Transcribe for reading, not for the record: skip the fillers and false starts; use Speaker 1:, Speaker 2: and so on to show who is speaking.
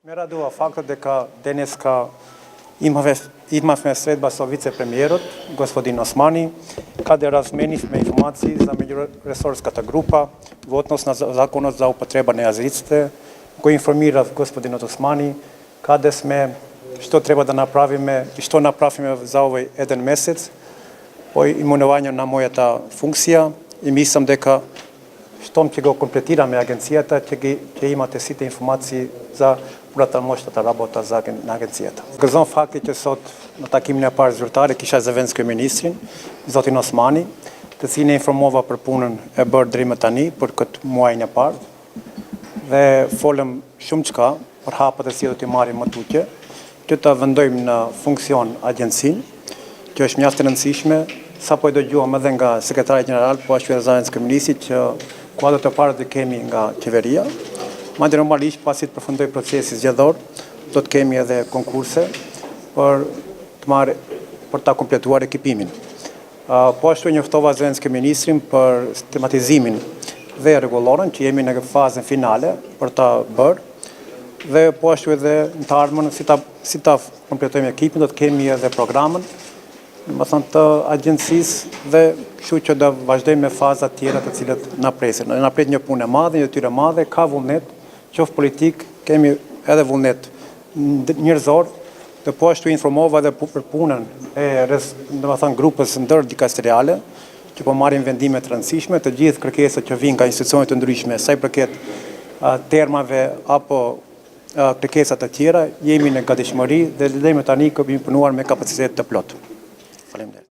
Speaker 1: Me radua faktët ka Denis imam me sredba sa vicepremierët, gospodin Osmani, kada razmenit me informacije za međuresorskata grupa v odnos na zakon za upotreba nejazicite, koji informira gospodin Osmani kada sme, što treba da napravime i što napravime za ovaj jedan mesec po imenovanju na moja ta funkcija i mislim deka štom će ga kompletirаме агенцията, ќе имате сите информации за пратамоштата работа на агенцията. Грзон факти че сот на такимine parë zyrtare kisha zëvendësë ministrin, zotin Osmani, të cilin e informova për punën e bërë deri më tani për këtë muajin e parë dhe folëm shumë çka për hapet e si do t'i marrim më tutje, që ta vendojmë në funksion agjencinë, që është mjaft e rëndësishme, sapo e dëgjuam edhe nga sekretari general, po ashtu edhe zëvendësi ministrit që kuadrat e para të kemi nga qeveria. Madje normalisht pasi të përfundoj procesi zgjedhor, do të kemi edhe konkurse për ta kompletuar ekipimin. Po ashtu njoftova zëvendësi ministrin për sistematizimin dhe rregullorën që jemi në fazën finale për ta bërë dhe po ashtu edhe në të ardhmen si ta kompletojmë ekipin, do të kemi edhe programën të agjencisë dhe kështu që do vazhdojmë me fazat tjera të cilat na presin. Na pret një punë e madhe, një detyrë e madhe, ka vullnet, qoftë politik, kemi edhe vullnet njerëzor, dhe po ashtu informova edhe për punën e grupës ndërdikasteriale, që po marrin vendime të rëndësishme, të gjithë kërkesat që vijnë nga institucione të ndryshme, sa i përket termave apo kërkesat të tjera, jemi në gatishmëri dhe deri më tani kemi punuar me kapacitet të plotë. Faleminderit.